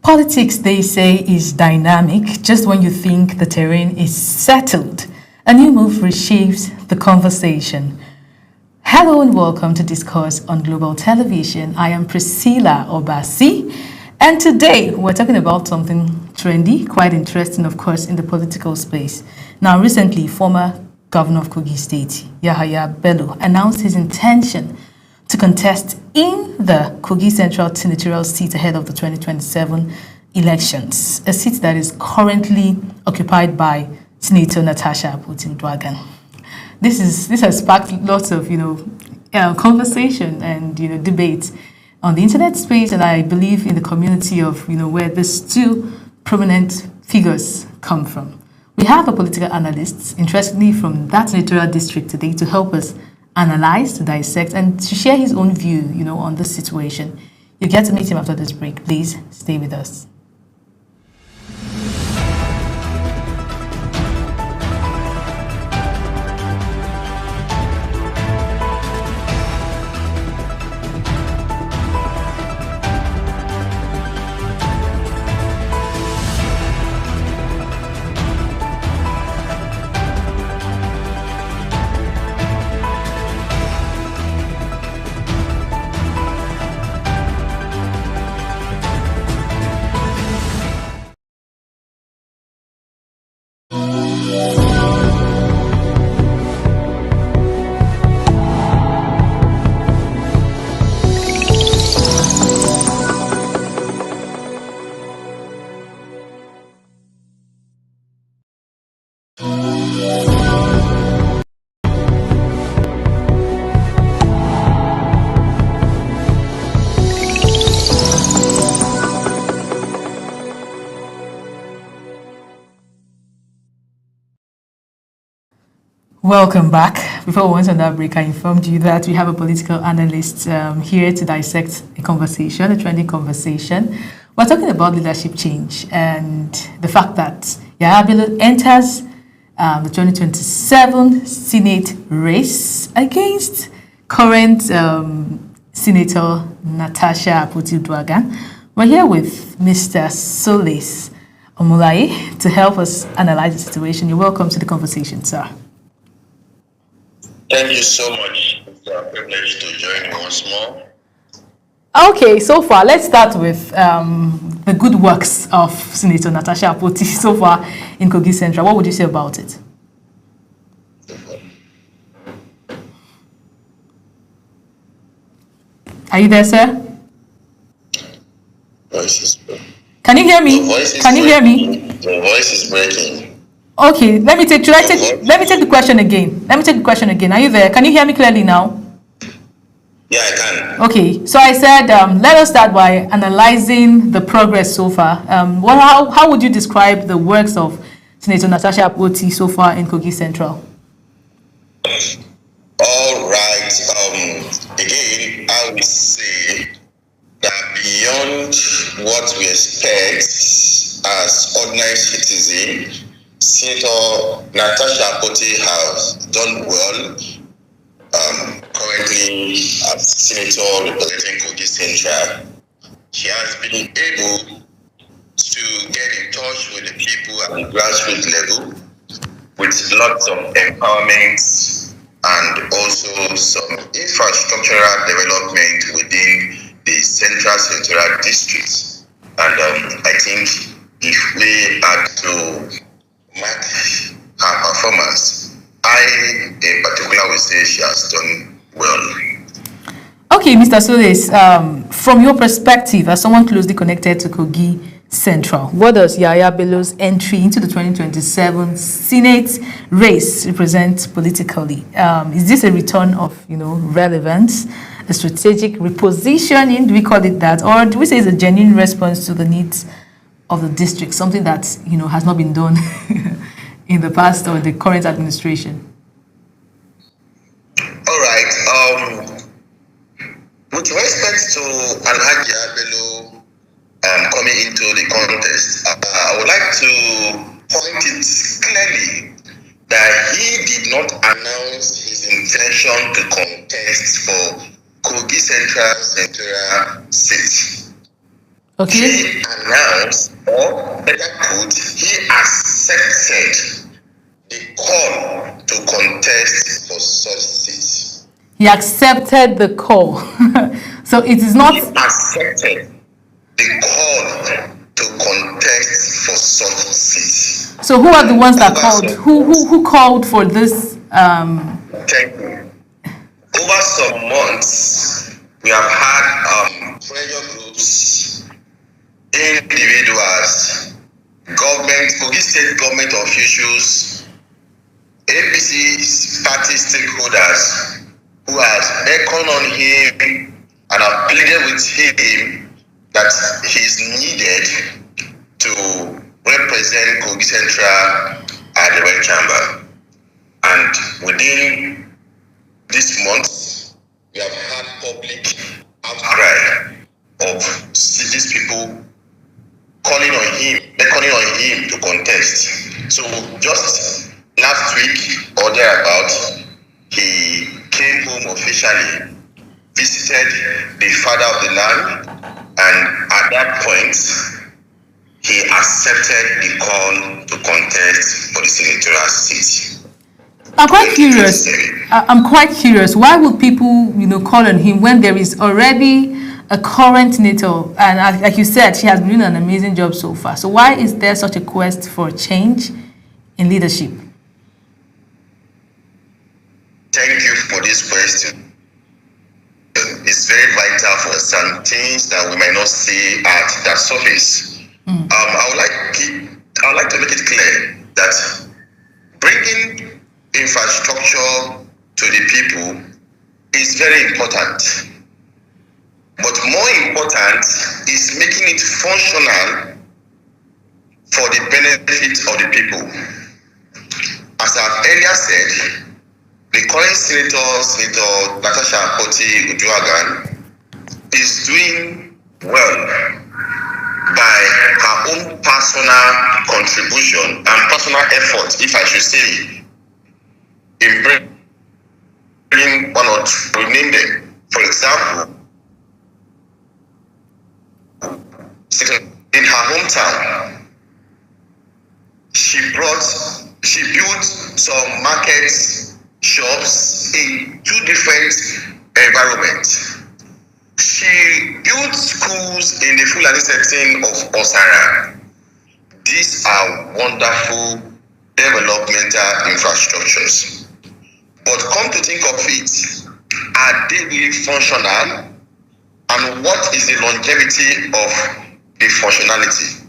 Politics, they say, is dynamic. Just when you think the terrain is settled, a new move reshapes the conversation. Hello and welcome to Discourse on Global Television. I am Priscilla Obasi, and today we're talking about something trendy, quite interesting, of course, in the political space. Now, recently, former Governor of Kogi State, Yahaya Bello, announced his intention to contest in the Kogi Central senatorial seat ahead of the 2027 elections, a seat that is currently occupied by Senator Natasha Akpoti-Uduaghan. This has sparked lots of conversation and debate on the internet space, and I believe in the community of where these two prominent figures come from. We have a political analyst, interestingly from that senatorial district today, to help us analyze, to dissect, and to share his own view, on this situation. You get to meet him after this break. Please stay with us. Welcome back. Before we went on that break, I informed you that we have a political analyst here to dissect a conversation, a trending conversation. We're talking about leadership change and the fact that Yahaya Bello enters the 2027 Senate race against current Senator Natasha Akpoti-Uduaghan. We're here with Mr. Solis Omulaye to help us analyze the situation. You're welcome to the conversation, sir. Thank you so much. It's a privilege to join once more. Okay, so far, let's start with the good works of Senator Natasha Akpoti so far in Kogi Central. What would you say about it? Are you there, sir? Voice is breaking. Can you hear me? Can you hear me? The voice is breaking. Okay, let me take the question again. Are you there? Can you hear me clearly now? Yeah, I can. Okay, so I said let us start by analyzing the progress so far. How would you describe the works of Senator Natasha Akpoti so far in Kogi Central? All right. Again, I would say that beyond what we expect as ordinary citizens, Senator Natasha Akpoti has done well. Currently, as Senator representing Kogi Central, she has been able to get in touch with the people at the grassroots level with lots of empowerment and also some infrastructural development within the Central Senatorial District. And I think if we are to match her performance, I in particular will say she has done well. Okay, Mr. Solis, from your perspective as someone closely connected to Kogi Central, what does Yahaya Bello's entry into the 2027 Senate race represent politically? Is this a return of relevance, a strategic repositioning, do we call it that, or do we say it's a genuine response to the needs of the district, something that has not been done in the past or the current administration? All right. With respect to Alhaji Bello coming into the contest, I would like to point it clearly that he did not announce his intention to contest for Kogi Central senatorial seat. Okay. He announced, or better put, he accepted the call to contest for such seat. He accepted the call. So it is not. He accepted the call to contest for such seat. So who are the ones that Over called? some Who called for this? Thank you. Over some months, we have had pressure groups, individuals, government, Kogi State government officials, APC party stakeholders who have beckoned on him and have pleaded with him that he is needed to represent Kogi Central at the Red Chamber. And within this month, we have had public outcry of these people calling on him, beckoning on him to contest. So just last week or thereabout, he came home officially, visited the father of the land, and at that point, he accepted the call to contest for the senatorial seat. I'm quite curious. I'm quite curious. Why would people, call on him when there is already a current senator? And like you said, she has been doing an amazing job so far. So why is there such a quest for change in leadership? Thank you for this question. It's very vital for some things that we might not see at that surface. I would like to make it clear that bringing infrastructure to the people is very important. But more important is making it functional for the benefit of the people. As I've earlier said, the current Senator Natasha Akpoti-Uduaghan, is doing well by her own personal contribution and personal effort, if I should say, in bringing one or two, we name them. For example, in her hometown, she built some markets, shops in two different environments. She built schools in the Fulani setting of Osara. These are wonderful developmental infrastructures. But come to think of it, are they really functional? And what is the longevity of the functionality?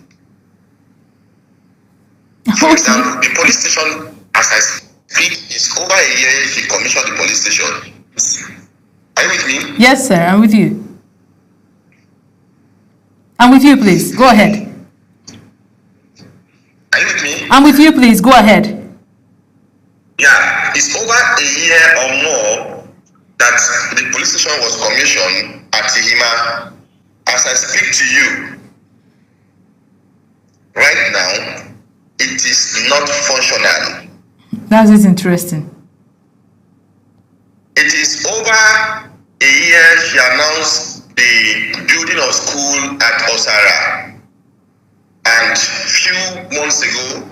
For example, the police station, as I speak, is over a year she commissioned the police station. Are you with me? Yes, sir, I'm with you. I'm with you, please. Go ahead. Are you with me? I'm with you, please. Go ahead. Yeah, it's over a year or more that the police station was commissioned at Tihima. As I speak to you, right now, it is not functional. That is interesting. It is over a year she announced the building of school at Osara. And few months ago,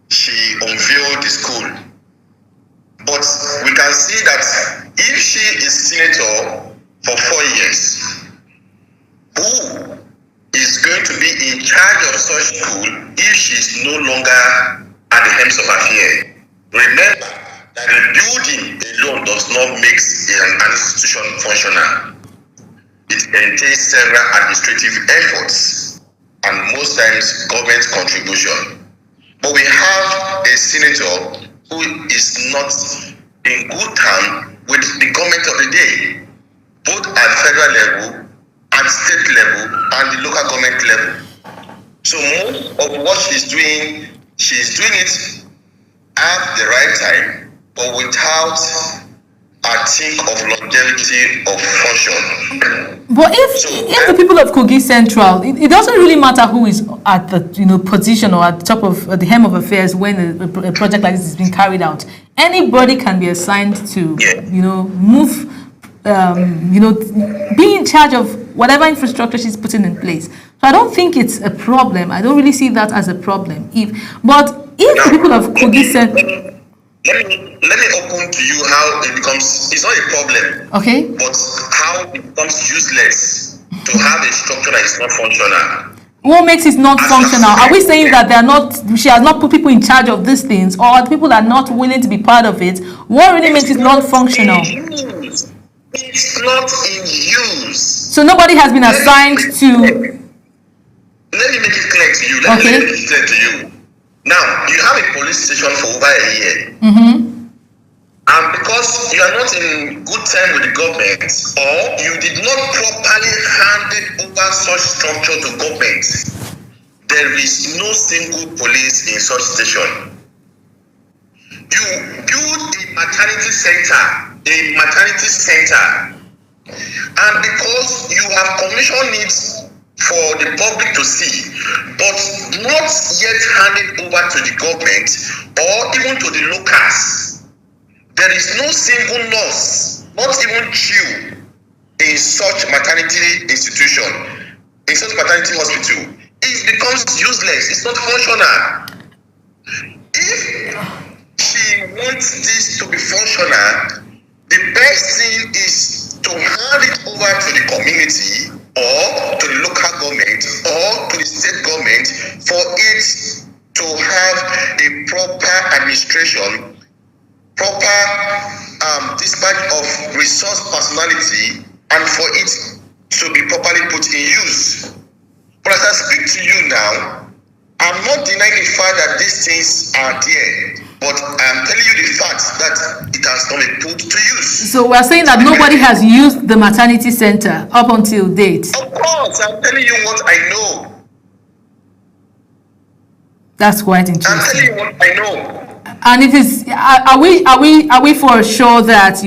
she unveiled the school. But we can see that if she is senator for 4 years, who is going to be in charge of such school if she is no longer at the helm of affairs? Remember that the building alone does not make an institution functional. It entails several administrative efforts and most times government contribution. But we have a senator who is not in good terms with the government of the day, both at federal level, at state level, and the local government level. So most of what she's doing it at the right time, but without a think of longevity of function. But if the people of Kogi Central, it doesn't really matter who is at the position or at the top of the helm of affairs when a project like this is being carried out. Anybody can be assigned to move, be in charge of whatever infrastructure she's putting in place. So I don't think it's a problem. I don't really see that as a problem. But if the people of Kogi said, let me open to you how it becomes, it's not a problem, okay, but how it becomes useless to have a structure that is not functional. what makes it not functional? Are we saying that she has not put people in charge of these things, or the people are not willing to be part of it? What really makes it not functional? It's not in use. So nobody has been assigned to. Let me make it clear to you. Let me make it clear to you. Now, you have a police station for over a year. Mm-hmm. And because you are not in good time with the government, or you did not properly hand over such structure to government, there is no single police in such station. You build a maternity center, and because you have commissioned it for the public to see, but not yet handed over to the government or even to the locals, there is no single nurse, not even chill, in such maternity institution, in such maternity hospital. It becomes useless. It's not functional. If she wants this to be functional, the best thing is to hand it over to the community or to the local government or to the state government for it to have a proper administration, proper dispatch of resource personality, and for it to be properly put in use. But as I speak to you now, I'm not denying the fact that these things are there, but I'm telling you the fact that it has not been put to use. So we're saying that nobody has used the maternity center up until date. Of course, I'm telling you what I know. That's quite interesting. I'm telling you what I know. And it is, are we for sure that,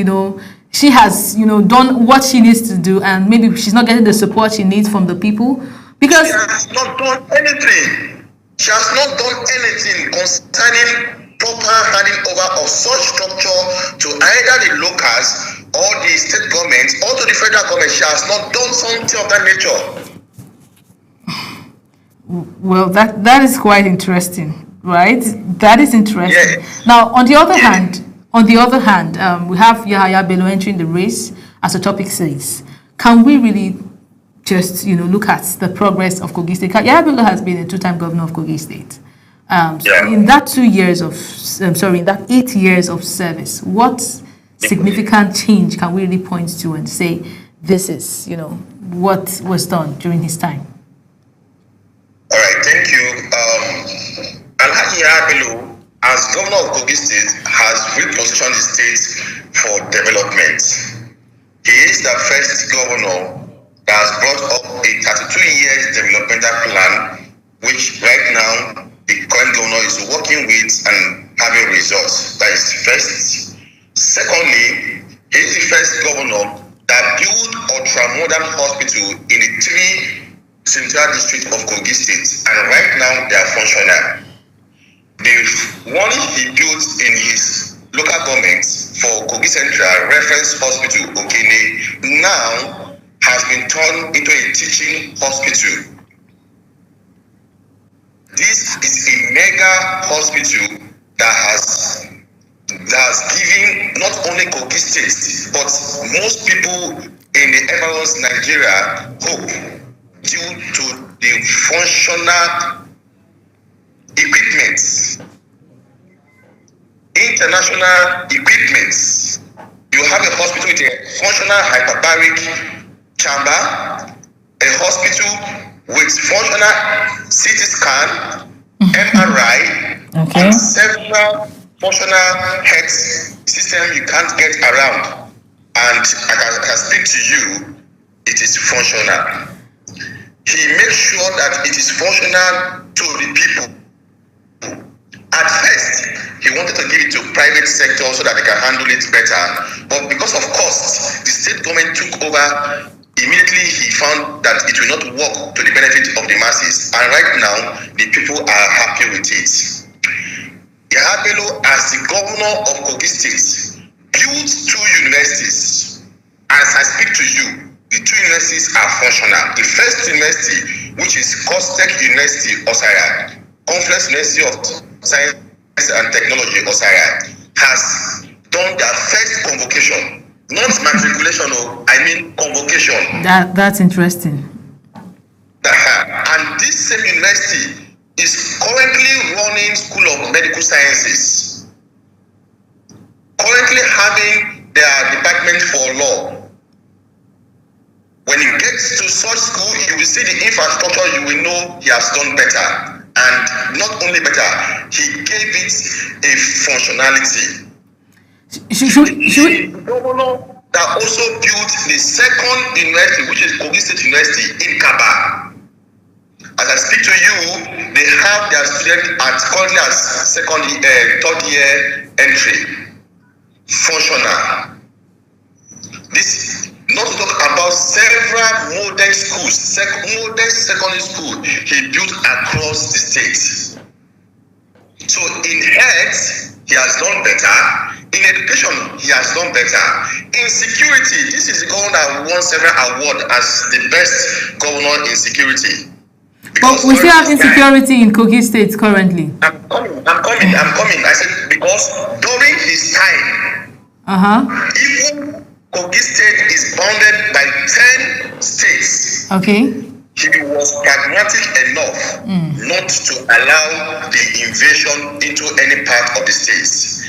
she has, done what she needs to do, and maybe she's not getting the support she needs from the people? Because she has not done anything. She has not done anything concerning proper handing over of such structure to either the locals or the state government or to the federal government. She has not done something of that nature. Well, that is quite interesting, right? That is interesting. Yes. Now, on the other hand, we have Yahaya Bello entering the race, as the topic says. Can we really just look at the progress of Kogi State? Yahaya Bello has been a two-time governor of Kogi State. In that 8 years of service, what significant change can we really point to and say this is what was done during his time? All right, thank you. Alhaji Yahaya Bello, as governor of Kogi State, has repositioned the state for development. He is the first governor that has brought up a 32 years developmental plan, which right now the current governor is working with and having results. That is first. Secondly, he is the first governor that built ultra-modern hospital in the 3 central districts of Kogi State, and right now they are functional. The one he built in his local government for Kogi Central Reference Hospital, Okene, now has been turned into a teaching hospital. This is a mega hospital that has given not only Kogi State, but most people in the Emirates, Nigeria, hope due to the functional equipment, international equipment. You have a hospital with a functional hyperbaric chamber, a hospital with functional CT scan, MRI, and several functional health systems you can't get around. And I can speak to you, it is functional. He makes sure that it is functional to the people. At first, he wanted to give it to private sector so that they can handle it better. But because of cost, the state government took over. Immediately, he found that it will not work to the benefit of the masses. And right now, the people are happy with it. Yahaya Bello, as the governor of Kogi State, built 2 universities. As I speak to you, the two universities are functional. The first university, which is Costech University, Osaya, Conference University of Science and Technology, Osaya, has done their first convocation, not matriculation, I mean convocation. That's interesting. And this same university is currently running School of Medical Sciences, currently having their department for law. When you get to such school, you will see the infrastructure, you will know he has done better. And not only better, he gave it a functionality. The governor that also built the second university, which is Kogi State University in Kaba. As I speak to you, they have their students currently as third year entry. Functional. This not to talk about several modern schools, modern secondary school he built across the state. So in health, he has done better. In education, he has done better. In security, this is the governor that won several awards as the best governor in security. But we still have insecurity in Kogi State currently. I'm coming. I said because during his time, even Kogi State is bounded by 10 states. Okay. He was pragmatic enough not to allow the invasion into any part of the states.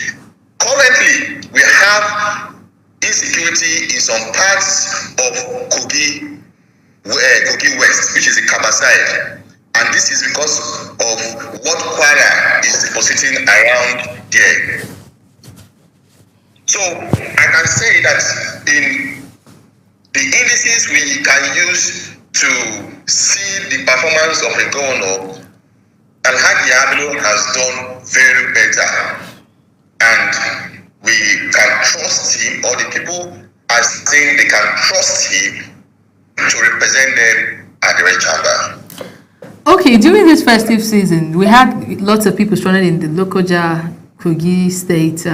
Currently, we have insecurity in some parts of Kogi West, which is the Kaba side. And this is because of what Kwara is depositing around there. So I can say that in the indices we can use to see the performance of a governor, Alhaji Abelo has done very better. And we can trust him, or the people are saying they can trust him to represent them at the Red Chamber. Okay, during this festive season, we had lots of people stranded in the Lokoja Kogi State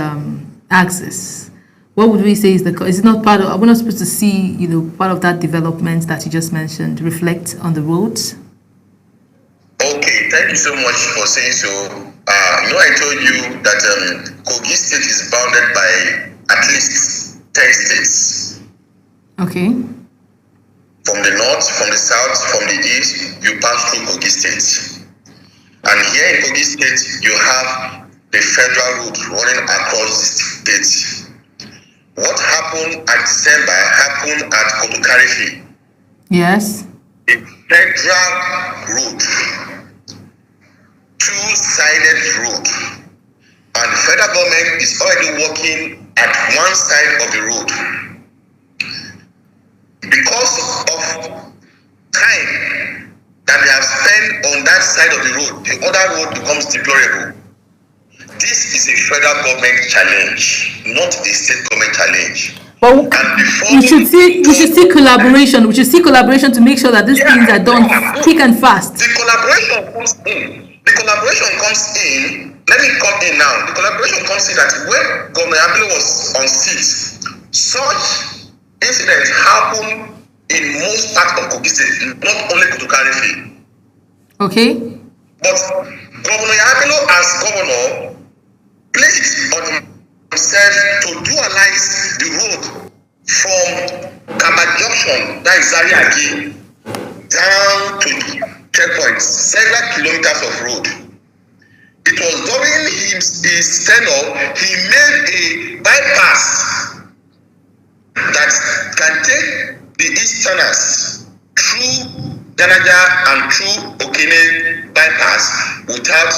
axis. What would we say is is it not part of? Are we not supposed to see, part of that development that you just mentioned reflect on the roads? Okay, thank you so much for saying so. I told you that Kogi State is bounded by at least 10 states. Okay. From the north, from the south, from the east, you pass through Kogi State. And here in Kogi State, you have the federal route running across the state. What happened at December happened at Kotokarifi. Yes. A federal route, two-sided road, and the federal government is already working at one side of the road. Because of time that they have spent on that side of the road, the other road becomes deplorable. This is a federal government challenge, not a state government challenge. But we should see collaboration. We should see collaboration to make sure that these things are done quick and fast. The collaboration comes in. Let me come in now. The collaboration comes in that when Governor Abelo was on seat, such incidents happen in most parts of Kogi State, not only Kotokarifi. Okay. But Governor Abelo as governor placed on himself to dualize the road from Kaba Junction, that is Zaria again, down to checkpoints, several kilometers of road. It was during his tenure, he made a bypass that can take the easterners through Danaja and through Okene bypass without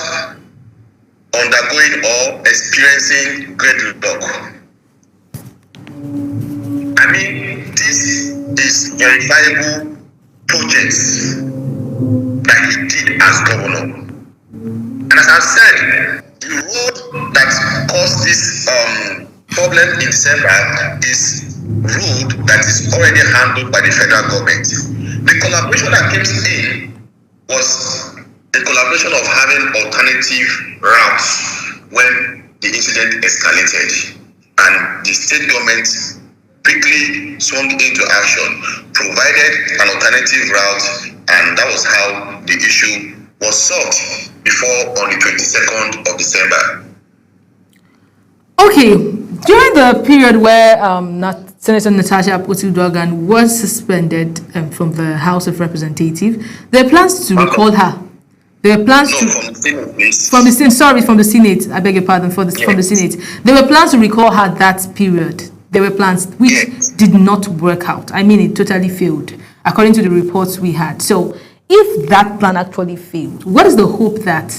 undergoing or experiencing gridlock. I mean, this is verifiable projects that he did as governor. And as I've said, the road that caused this problem in December is road that is already handled by the federal government. The collaboration that came in was the collaboration of having alternative routes when the incident escalated, and the state government quickly swung into action, provided an alternative route, and that was how the issue was solved before on the 22nd of December. Okay, during the period where Senator Natasha Akpoti-Uduaghan was suspended from the House of Representatives, there are plans to recall her. There were plans from the Senate, please. From the Senate, sorry, from the Senate. I beg your pardon. From the Senate, there were plans to recall her that period. There were plans which did not work out. I mean, it totally failed, according to the reports we had. So, if that plan actually failed, what is the hope that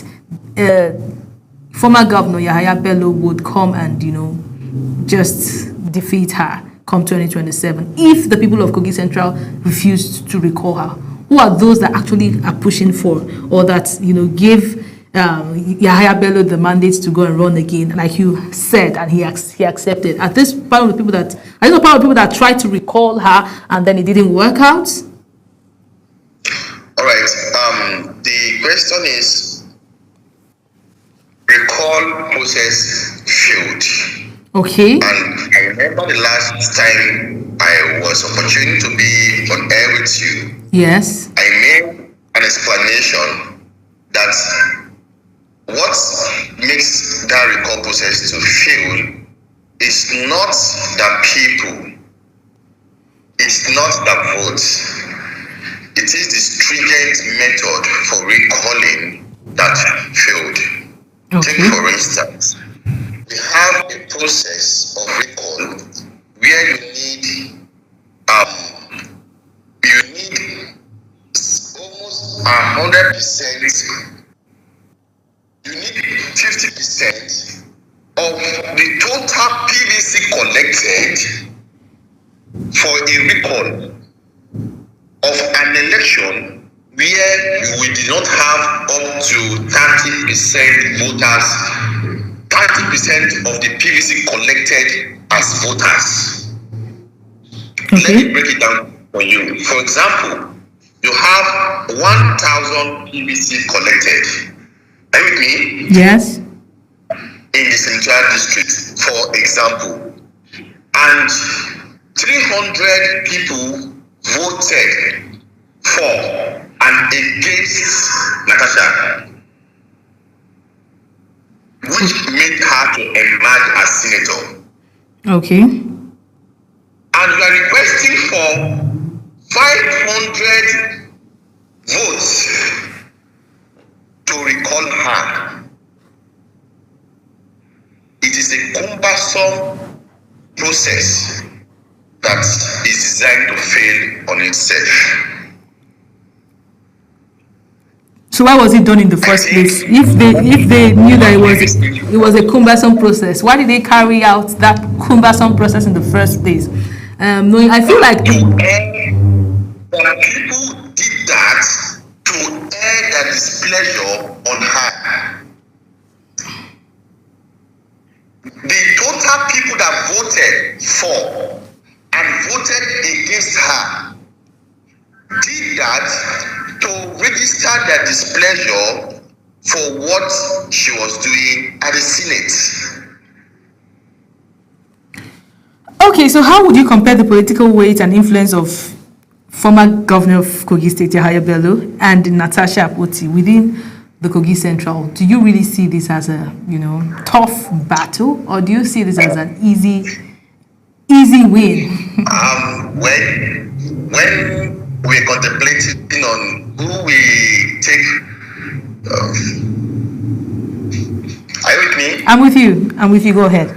former Governor Yahaya Bello would come and just defeat her come 2027 if the people of Kogi Central refused to recall her? Who are those that actually are pushing for, or that give Yahaya Bello the mandate to go and run again, like you said, and he accepted? At this part of the people that tried to recall her and then it didn't work out. All right. The question is, recall process failed. Okay. And I remember the last time I was opportune to be on air with you. Yes. I made an explanation that what makes that recall process to fail is not the people, it's not the votes. It is the stringent method for recalling that failed. Okay. Take for instance, we have a process of recall where you need almost 100%. You need 50% of the total PVC collected for a recall of an election where we did not have up to 30% voters, 30% of the PVC collected as voters. Okay. Let me break it down for you. For example, you have 1,000 PVC collected. Are you with me? Yes. In the Central District, for example, and 300 people voted for and against Natasha, which made her to emerge as senator. Okay. And you are requesting for 500 votes to recall her. It is a cumbersome process that is designed to fail on itself. So why was it done in the first place? If they knew that it was a cumbersome process, why did they carry out that cumbersome process in the first place? Knowing, I feel like the people did that to air their displeasure on her. The total people that voted for and voted against her did that to register their displeasure for what she was doing at the Senate. Okay, so how would you compare the political weight and influence of former governor of Kogi State, Yahaya Bello, and Natasha Akpoti within the Kogi Central? Do you really see this as a, tough battle, or do you see this as an easy win? When we're contemplating on who we take, are you with me? I'm with you. Go ahead.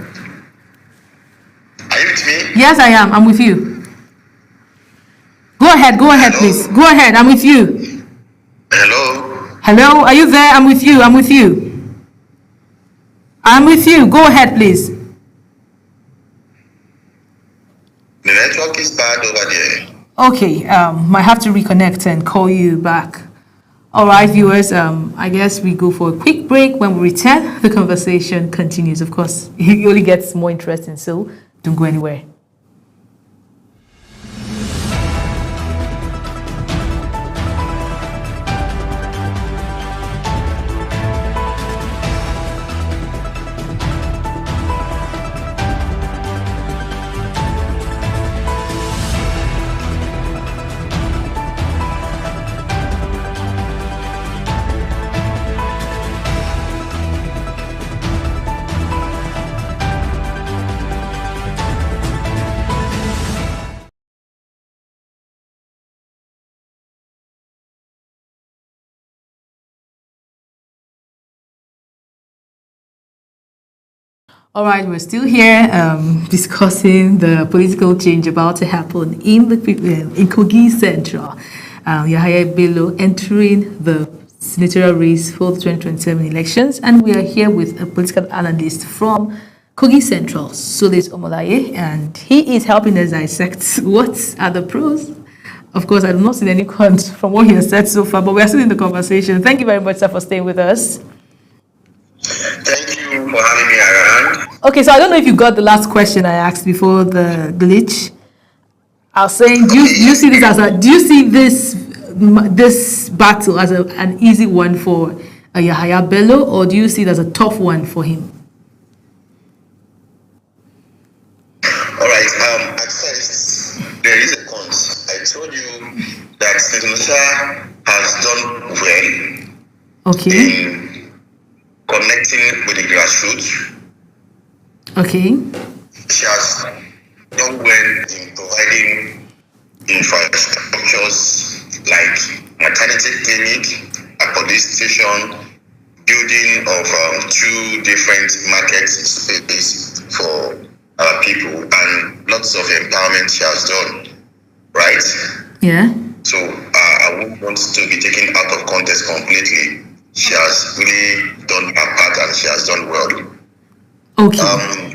Are you with me? Yes, I am. I'm with you. Go ahead, Hello? please. Go ahead. I'm with you. Hello? Are you there? I'm with you. Go ahead, please. The network is bad over there. Okay, might have to reconnect and call you back. All right, viewers, I guess we go for a quick break. When we return, the conversation continues. Of course, it only gets more interesting, so don't go anywhere. All right, we're still here discussing the political change about to happen in Kogi Central. Yahaya Bello entering the senatorial race for the 2027 elections, and we are here with a political analyst from Kogi Central, Solis Omolaye, and he is helping us dissect what are the pros. Of course, I have not seen any cons from what he has said so far, but we are still in the conversation. Thank you very much, sir, for staying with us. Thank you for having me around. Okay, so I don't know if you got the last question I asked before the glitch. I was saying, do you see this battle as an easy one for Yahaya Bello, or do you see it as a tough one for him? All right. At first, there is a cons. I told you that Senator has done well. Okay. In connecting with the grassroots. Okay. She has done well in providing infrastructures like maternity clinic, a police station, building of 2 different market spaces for our people, and lots of empowerment she has done, right? Yeah. So I wouldn't want to be taken out of context completely. She has really done her part and she has done well. Okay.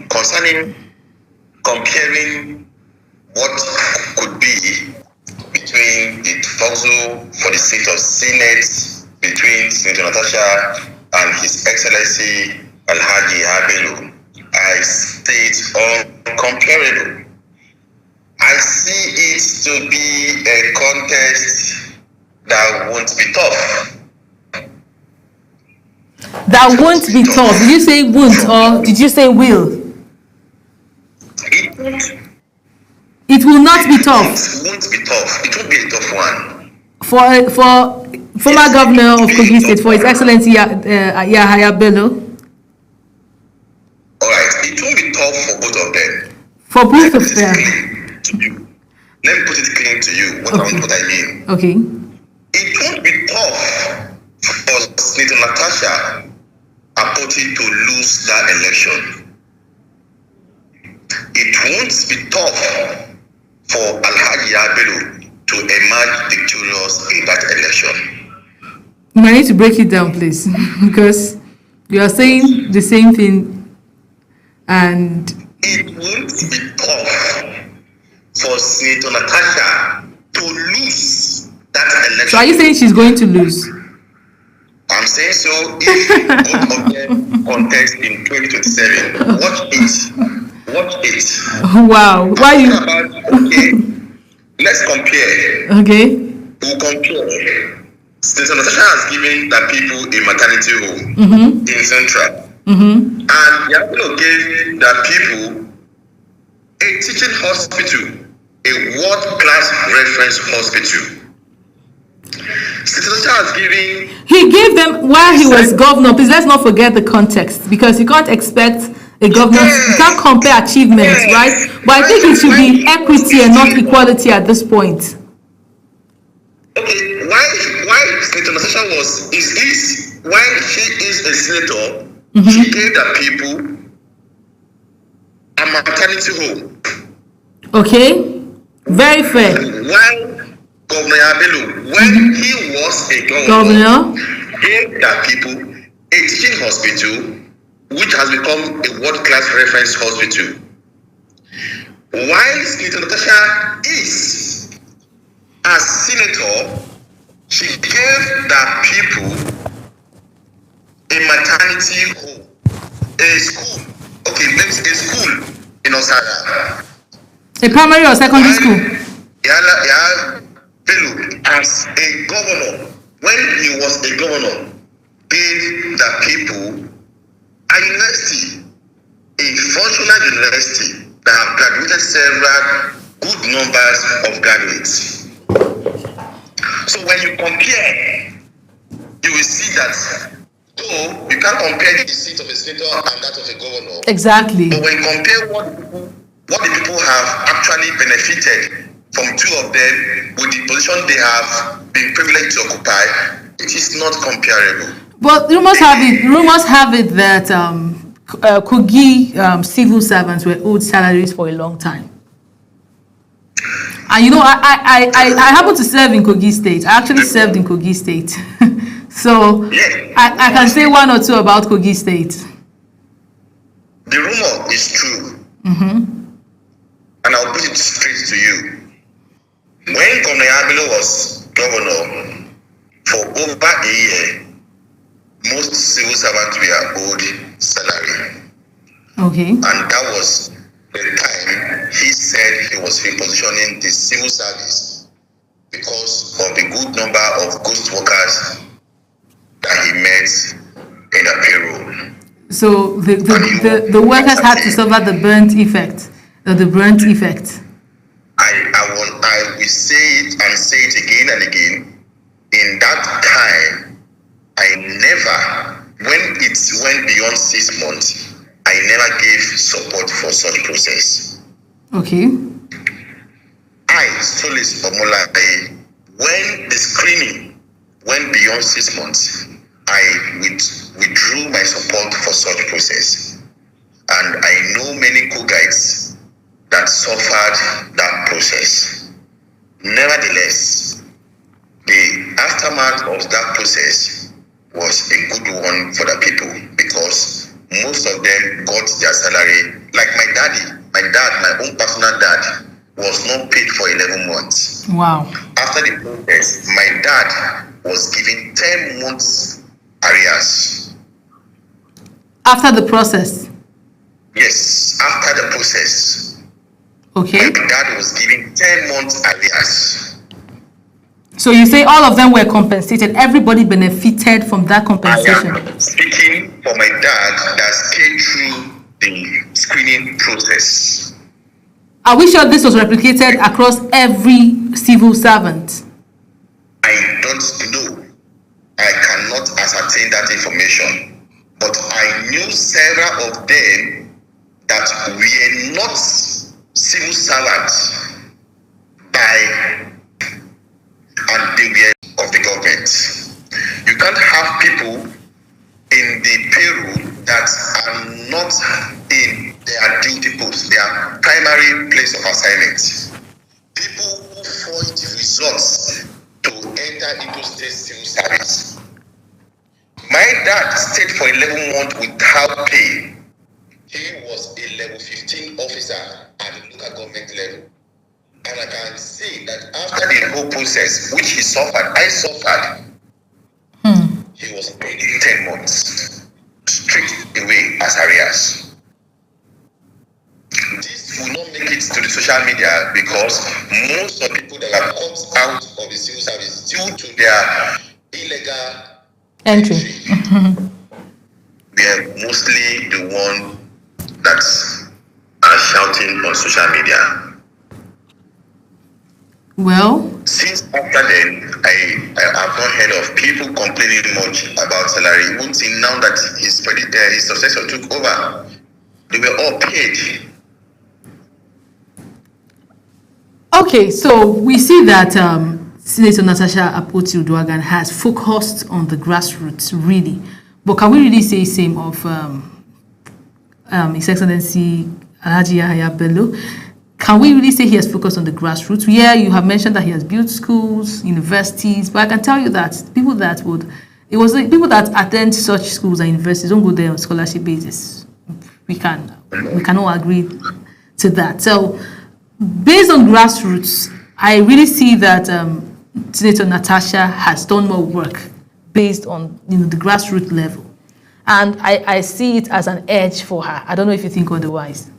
Concerning comparing what could be between the tussle for the seat of Senate between Senator Natasha and His Excellency Alhaji Abelo, I see it uncomparable. I see it to be a contest that won't be tough. That won't be tough. Did you say won't or did you say will? It won't. It will not be tough. It won't be tough. It won't be a tough one. For former governor of Kogi State, for His Excellency Yahaya Bello. All right. It won't be tough for both of them. For both of them. Let me put it clean to you. What I mean. Okay. It won't be tough for Senator Natasha Apoti to lose that election. It won't be tough for Alhaji Abelo to emerge victorious in that election. You might need to break it down, please, because you are saying the same thing, and it won't be tough for Senator Natasha to lose that election. So are you saying she's going to lose? I'm saying so. If both of them contest in 2027, watch it. Watch it. Wow. Why you? Okay. Let's compare. Okay. We'll compare. Senator Natasha has given the people a maternity home in Central. And Yabelo gave the people a teaching hospital, a world-class reference hospital. Senator Natasha has given... He gave them while he was governor. Please, let's not forget the context, because you can't expect a governor, you can't compare achievements, right? But I think it should be equity and not equality at this point. Okay, why Senator Natasha while she is a senator, she gave the people a maternity home. Okay, very fair. While Governor Abelo, when he was a governor, gave the people a teaching hospital, which has become a world-class reference hospital. While Senator Natasha is a senator, she gave the people a maternity home, a school. Okay, let's say a school in Osaka. A primary or secondary school? Bello, as a governor, when he was a governor, gave the people a university, a functional university that have graduated several good numbers of graduates. So when you compare, you will see that though you can't compare the seat of a senator and that of a governor. Exactly. But when you compare what the people have actually benefited from 2 of them with the position they have been privileged to occupy, it is not comparable. But rumors have it that Kogi civil servants were owed salaries for a long time. And I happen to serve in Kogi State. I actually served in Kogi State. So I can say one or two about Kogi State. The rumor is true. And I'll put it straight to you. When Governor Abelo was governor, for over a year, most civil servants were owed salary. Okay. And that was the time he said he was repositioning the civil service because of the good number of ghost workers that he met in the payroll. So the workers had to suffer the burnt effect. I will say it and say it again and again. In that time, I never, when it went beyond 6 months, I never gave support for such process. Okay. I, Solis Omolaye, when the screening went beyond 6 months, I withdrew my support for such process. And I know many co-guides that suffered that process. Nevertheless, the aftermath of that process was a good one for the people because most of them got their salary. Like my own personal dad, was not paid for 11 months. Wow. After the protest, my dad was given 10 months arrears. After the process? Yes, after the process. Okay. My dad was given 10 months arrears. So you say all of them were compensated. Everybody benefited from that compensation. I am speaking for my dad that stayed through the screening process. Are we sure this was replicated across every civil servant? I don't know. I cannot ascertain that information. But I knew several of them that were not civil servants and they were of the government. You can't have people in the payroll that are not in their duty post, their primary place of assignment. People who forged results to enter into state civil service. My dad stayed for 11 months without pay. He was a level 15 officer at the local government level. And I can say that after the whole process, which he suffered, I suffered, he was paid 10 months straight away as arrears. This will not make it to the social media because most of the people that are cut out of the civil service due to their illegal entry were mostly the one that are shouting on social media. Well, since after then, I have not heard of people complaining much about salary. Even till now that his successor took over, they were all paid. Okay, so we see that Senator Natasha Akpoti-Uduaghan has focused on the grassroots, really. But can we really say same of His Excellency Alhaji Yahaya Bello? Can we really say he has focused on the grassroots? Yeah, you have mentioned that he has built schools, universities, but I can tell you that people that attend such schools and universities don't go there on scholarship basis. We can all agree to that. So, based on grassroots, I really see that Senator Natasha has done more work based on the grassroots level, and I see it as an edge for her. I don't know if you think otherwise.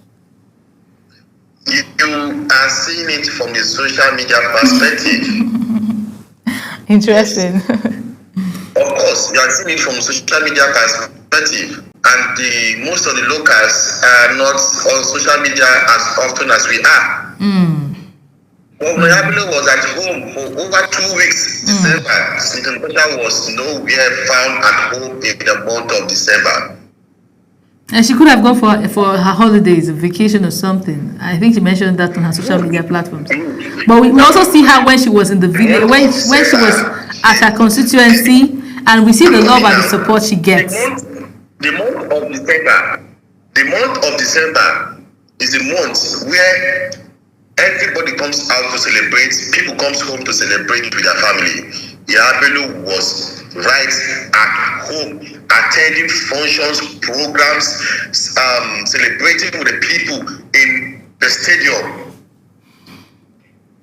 You are seeing it from the social media perspective. Interesting. Of course, you are seeing it from social media perspective, and most of the locals are not on social media as often as we are. Governor Abelo was at home for over 2 weeks. December, Senator Natasha was nowhere found at home in the month of December. And she could have gone for her holidays, a vacation or something. I think she mentioned that on her social media platforms. But we also see her when she was in the village, when she was at her constituency, and we see the love and the support she gets. The month of December The month of December is the month where everybody comes out to celebrate. People comes home to celebrate with their family. Yabelo was right at home, attending functions, programs, celebrating with the people in the stadium.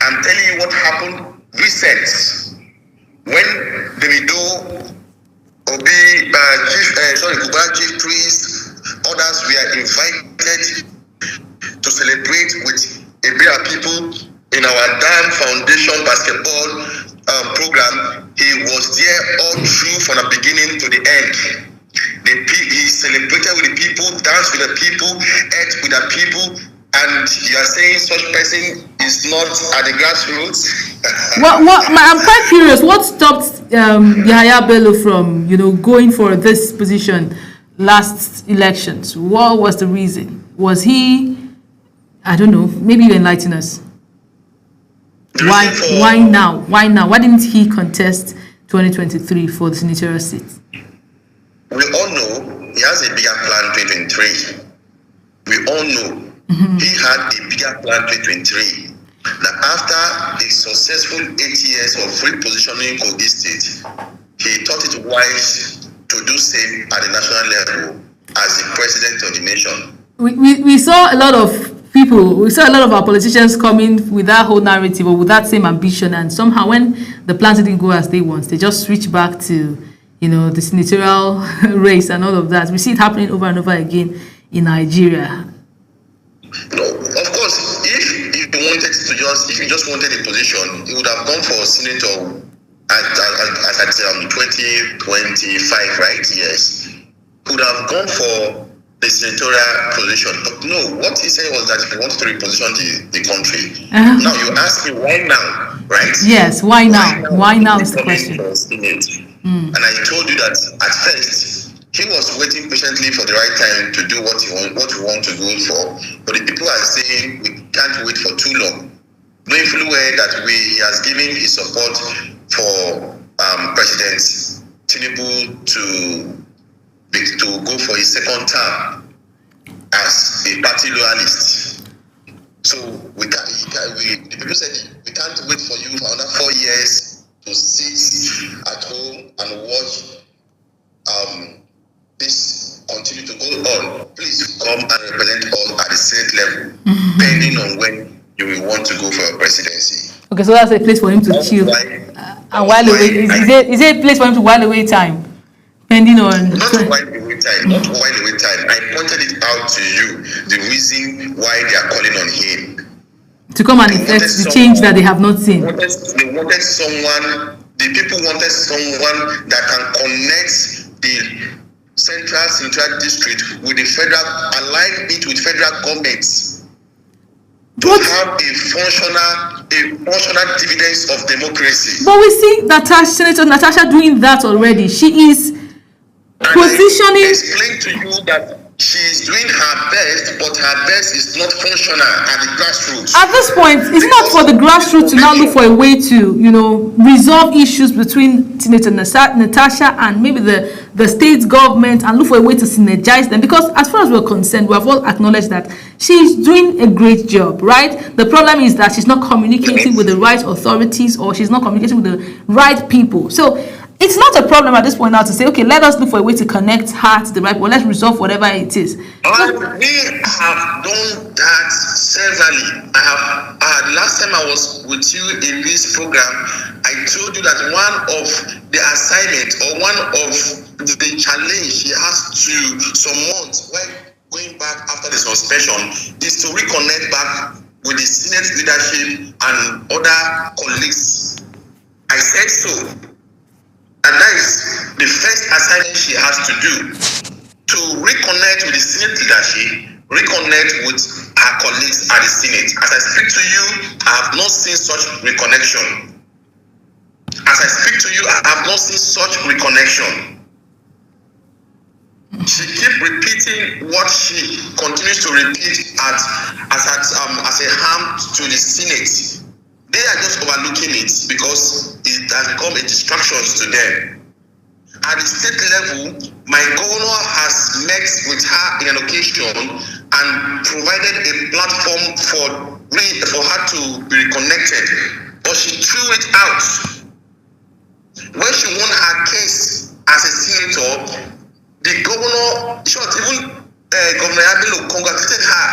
I'm telling you what happened recent when they do Obi Kuba chief priest, others were invited to celebrate with Ebira people in our Dam Foundation basketball program. He was there all through from the beginning to the end. He celebrated with the people, danced with the people, ate with the people, and you are saying such person is not at the grassroots? I'm quite curious. What stopped Yahaya Bello from, going for this position last elections? What was the reason? Was he, I don't know, maybe you enlighten us. Why now? Why now? Why didn't he contest 2023 for the senatorial seat? We all know he has a bigger plan 2023. We all know he had a bigger plan 2023. That after a successful 8 years of repositioning Kogi State, he thought it wise to do same at the national level as the president of the nation. We saw a lot of people, we saw a lot of our politicians coming with that whole narrative or with that same ambition, and somehow when the plans didn't go as they want, they just switch back to, the senatorial race and all of that. We see it happening over and over again in Nigeria. No, of course, if you just wanted a position, you would have gone for senator at 2025, right? Yes. Could have gone for the senatorial position. But no, what he said was that he wanted to reposition the country. Now you ask me why now, right? Yes, why now? Why now is the question. And I told you that at first he was waiting patiently for the right time to do what he want to go for. But the people are saying we can't wait for too long. Knowing fully well that he has given his support for President Tinubu to go for his second term as a party loyalist. So the people said we can't wait for you for another 4 years to sit at home and watch this continue to go on. Please come and represent us at the Senate level, depending on when you will want to go for a presidency. Okay, so that's a place for him to chill and while away. Is it a place for him to while away time? Depending on not while away time. I pointed it out to you the reason why they are calling on him to come and effect the change that they have not seen. They wanted someone. The people wanted someone that can connect the central district with the federal, align it with federal government to have a functional dividends of democracy. But we see Senator Natasha doing that already. She is positioning. I explained to you that she is doing her best, but her best is not functional at the grassroots. At this point, it's not for the grassroots to now look for a way to, resolve issues between Senator Natasha and maybe the state government and look for a way to synergize them. Because as far as we're concerned, we have all acknowledged that she's doing a great job, right? The problem is that she's not communicating with the right authorities or she's not communicating with the right people. So it's not a problem at this point now to say, okay, let us look for a way to connect her to the right people. Let's resolve whatever it is. We have done that severally. Last time I was with you in this program, I told you that one of the assignment or one of the challenge she has to surmount when going back after the suspension is to reconnect back with the Senate leadership and other colleagues. I said so. And that is the first assignment she has to do, to reconnect with the Senate leadership, reconnect with her colleagues at the Senate. As I speak to you, I have not seen such reconnection. She keeps repeating what she continues to repeat as a harm to the Senate. They are just overlooking it because it has become a distraction to them. at the state level, my governor has met with her in an occasion and provided a platform for her to be reconnected, but she threw it out. When she won her case as a senator, the governor, even Governor Abelo congratulated her,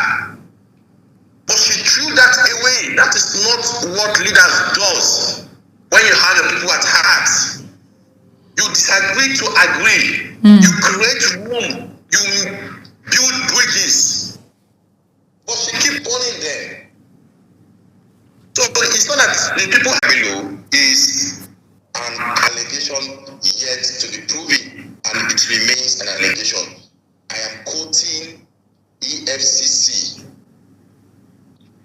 but she threw that away. That is not what leaders does. When you have your people at heart, you disagree to agree. You create room. You build bridges. But she keep burning them. So it's not that the people below is an allegation yet to be proven, and it remains an allegation. I am quoting EFCC.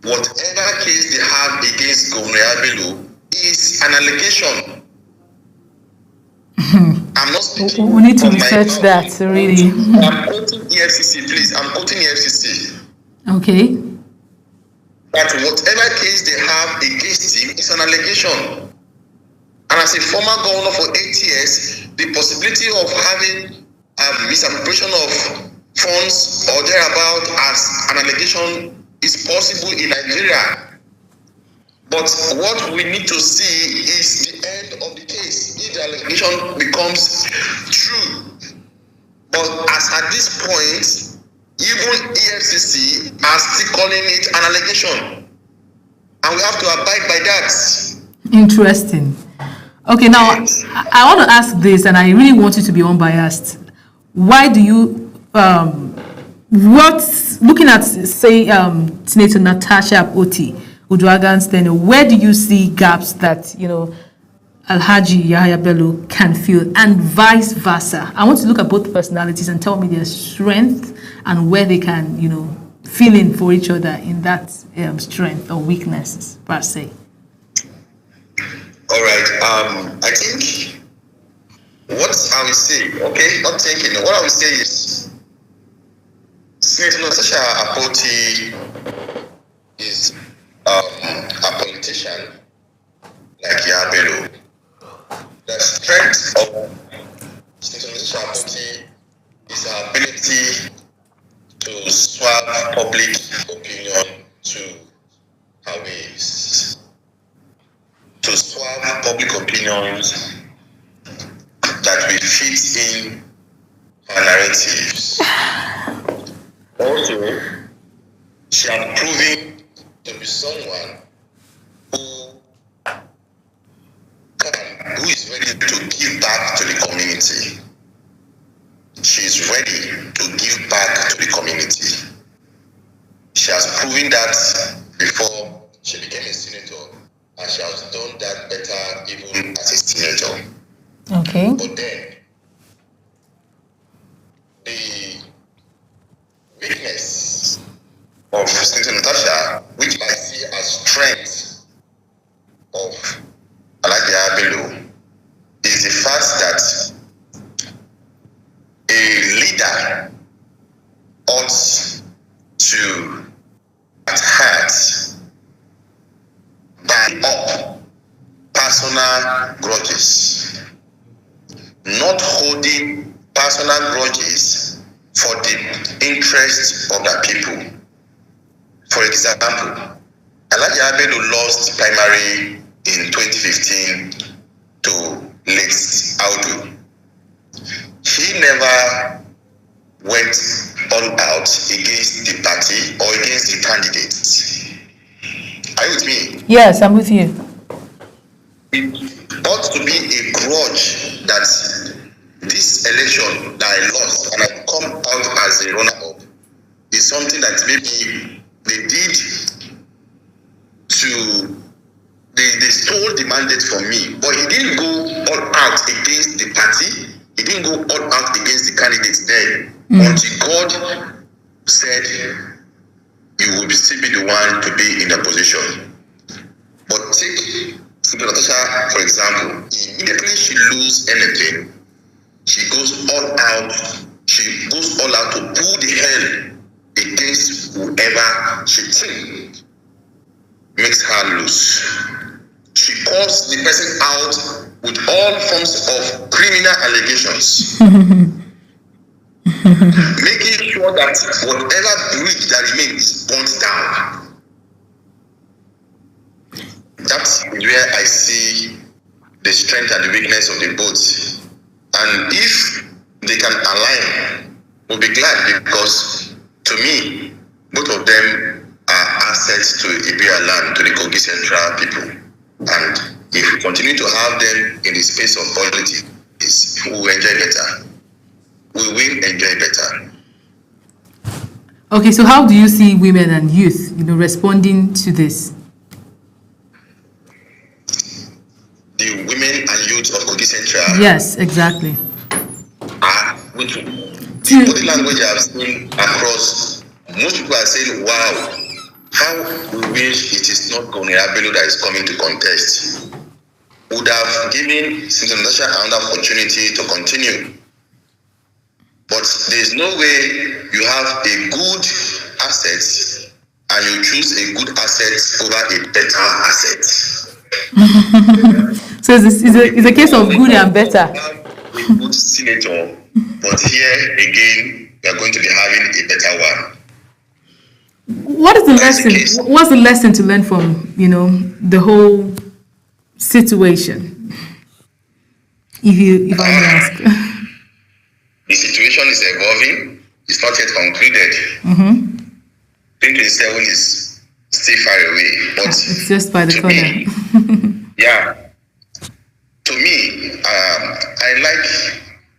Whatever case they have against Governor Abelo is an allegation. I'm not speaking. We need to research that, really. I'm quoting EFCC, please. I'm quoting EFCC. Okay. That whatever case they have against him is an allegation. And as a former governor for 8 years, the possibility of having a misappropriation of funds or thereabout as an allegation is possible in Nigeria. But what we need to see is the end of the case. If the allegation becomes true. But as at this point, even EFCC are still calling it an allegation. And we have to abide by that. Interesting. Okay, now I want to ask this, and I really want you to be unbiased. Why do you, looking at, say, Senator Natasha Oti Uduaghan's tenure, where do you see gaps that, Alhaji Yahaya Bello can fill, and vice versa? I want to look at both personalities and tell me their strength and where they can, fill in for each other in that strength or weaknesses, per se. All right. I think what I will say, not thinking, what I will say is, Senator Natasha Apoti is a politician like Yabelo. The strength of Senator Natasha Apoti is her ability to swap public opinion to her ways. To swap public opinions that will fit in her narratives. Also, she has proven to be someone who is ready to give back to the community. She is ready to give back to the community. She has proven that before she became a senator, and she has done that better even as a senator. Okay. But then, the weakness of Senator Natasha, which I see as strength of Alhaji Bello, is the fact that a leader ought to, at heart, buy up personal grudges, not holding personal grudges for the interest of the people. For example, Alhaji Bello lost primary in 2015 to Lex Audu. He never went all out against the party or against the candidates. Are you with me? Yes, I'm with you. It ought to be a grudge that this election that I lost and I come out as a runner-up is something that maybe they did to, they stole the mandate from me, but he didn't go all out against the party. He didn't go all out against the candidates there until God said you will still be the one to be in the position. But take Senator Natasha, for example, immediately she loses anything, she goes all out. She goes all out to pull the hell against whoever she thinks makes her lose. She calls the person out with all forms of criminal allegations, making sure that whatever bridge that remains is burnt down. That's where I see the strength and the weakness of the both. And if they can align, we'll be glad, because to me, both of them are assets to Ibia land, to the Kogi Central people. And if we continue to have them in the space of politics, we will enjoy better. We will enjoy better. Okay, so how do you see women and youth, responding to this? The women and youth of Kogi Central. Yes, exactly. With the body language I have seen across, most people are saying, wow, how we wish it is not Governor Abelo that is coming to contest. Would have given Senator Natasha another opportunity to continue. But there's no way you have a good asset and you choose a good asset over a better asset. So it's a case of good and better. A good senator, but here again we are going to be having a better one. What is the lesson? What's the lesson to learn from the whole situation? If I may ask. The situation is evolving. It's not yet concluded. 2027 is still far away, but it's just by the corner. Yeah. To me, I like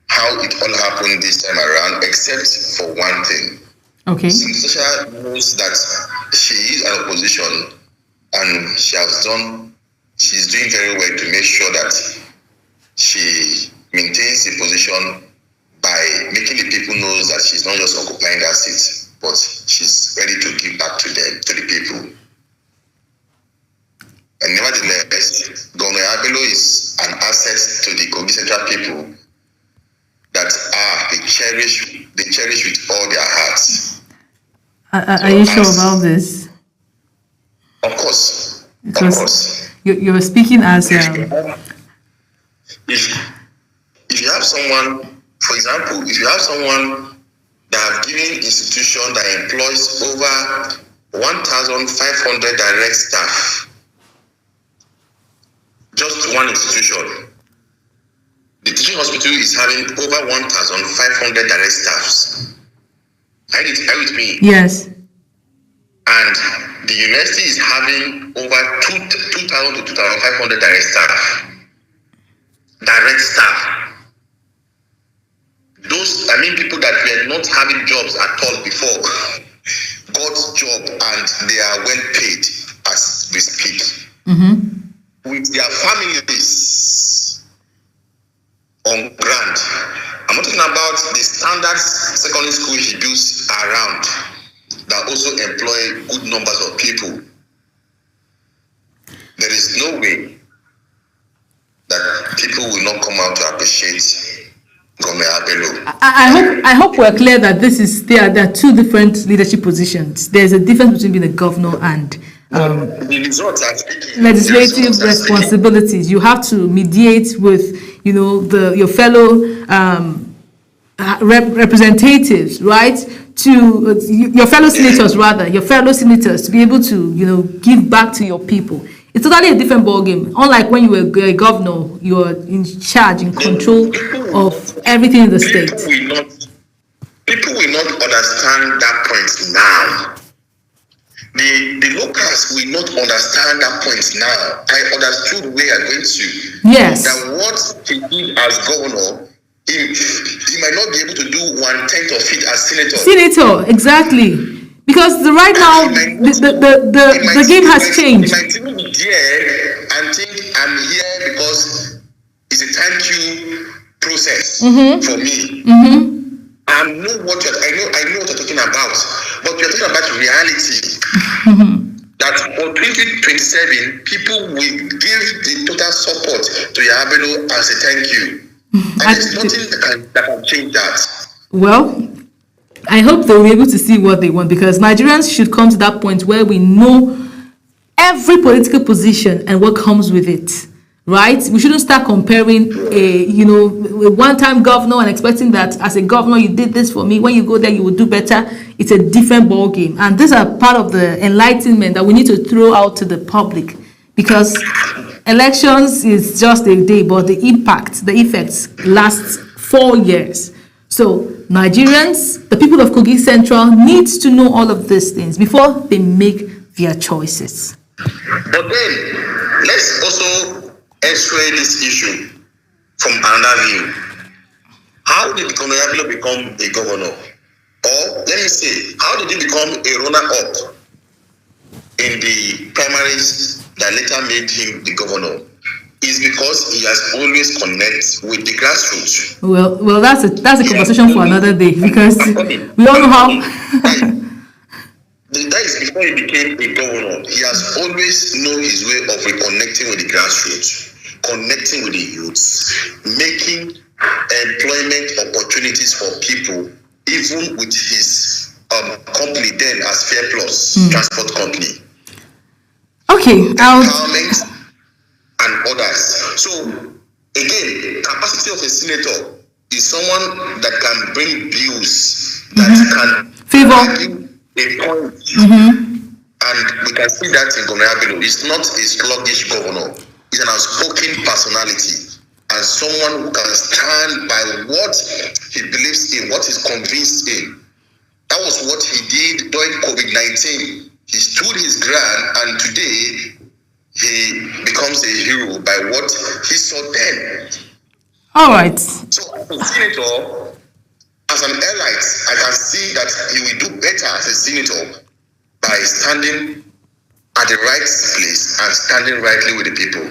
how it all happened this time around, except for one thing. Okay. Natasha knows that she is an opposition, and she's doing very well to make sure that she maintains the position by making the people know that she's not just occupying that seat, but she's ready to give back to them, to the people. And nevertheless, Governor Abelo is an asset to the Kogi Central people that they cherish with all their hearts. Are you sure about this? Of course. Because of course. You're speaking as if you have someone, for example, if you have someone that have given institution that employs over 1,500 direct staff, just one institution, the teaching hospital is having over 1,500 direct staffs. Are you with me? Yes. And the university is having over 2,000 to 2,500 direct staff. Direct staff. People that were not having jobs at all before got job and they are well paid as we speak. With their families on ground. I'm not talking about the standard secondary school he builds around that also employ good numbers of people. There is no way that people will not come out to appreciate Governor Abelo. I hope we're clear that there are two different leadership positions. There's a difference between being a governor and the results are speaking. Legislative responsibilities. You have to mediate with your fellow representatives, right? To your fellow senators, rather, your fellow senators, to be able to give back to your people. It's totally a different ballgame. Unlike when you were a governor, you're in charge, in control of everything in the state. People will not understand that point now. The locals will not understand that point now. I understood where you're going to. Yes. That what he did as governor, he might not be able to do 1/10 of it as senator. Senator, exactly. Because right now the game has changed. He might even be there and think I'm here because it's a thank you process for me. I know what you're talking about, but you're talking about reality. That for 2027, people will give the total support to Yabelo as a thank you. And there's nothing that can change that. Well, I hope they'll be able to see what they want, because Nigerians should come to that point where we know every political position and what comes with it. right? We shouldn't start comparing a one-time governor and expecting that as a governor you did this for me. When you go there, you will do better. It's a different ball game, and these are part of the enlightenment that we need to throw out to the public, because elections is just a day, but the effects last 4 years. So Nigerians, the people of Kogi Central, needs to know all of these things before they make their choices. But then, let's also x-ray this issue from another view. How did Honorable become a governor? Or, let me say, how did he become a runner-up in the primaries that later made him the governor? Is because he has always connected with the grassroots. Well, that's a conversation for another day, because we all know how. That is before he became a governor. He has always known his way of reconnecting with the grassroots, connecting with the youths, making employment opportunities for people, even with his company then as Fair Plus transport company. Okay, empowerment and others. So again, capacity of a senator is someone that can bring bills that can favor a point. And we can see that in Governor. He's not a sluggish governor. He's an outspoken personality and someone who can stand by what he believes in, what he's convinced in. That was what he did during COVID-19. He stood his ground, and today he becomes a hero by what he saw then. All right. So as a senator, as an elite, I can see that he will do better as a senator by standing at the right place and standing rightly with the people.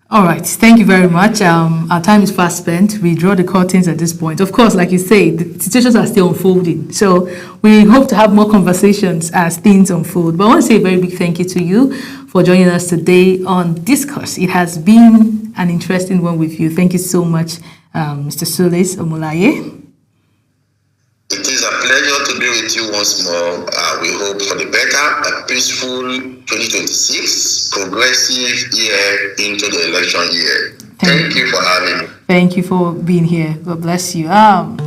All right. Thank you very much. Our time is fast spent. We draw the curtains at this point. Of course, like you say, the situations are still unfolding. So we hope to have more conversations as things unfold. But I want to say a very big thank you to you for joining us today on Discourse. It has been an interesting one with you. Thank you so much, Mr. Solis Omolaye. It is a pleasure to be with you once more. We hope for the better, a peaceful 2026, progressive year into the election year. Thank you for having me. Thank you for being here. God bless you. All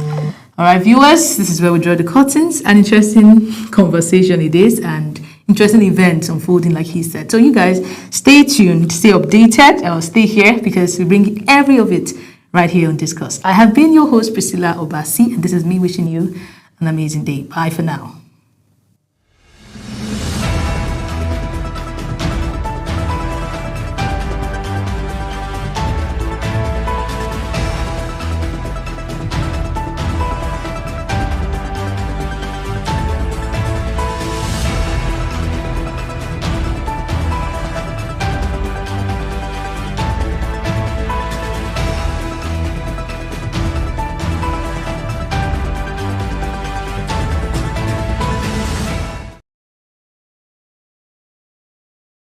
right, viewers, this is where we draw the curtains. An interesting conversation it is, and interesting events unfolding, like he said. So you guys, stay tuned, stay updated. I'll stay here because we bring every of it right here on Discourse. I have been your host, Priscilla Obasi, and this is me wishing you an amazing day. Bye for now.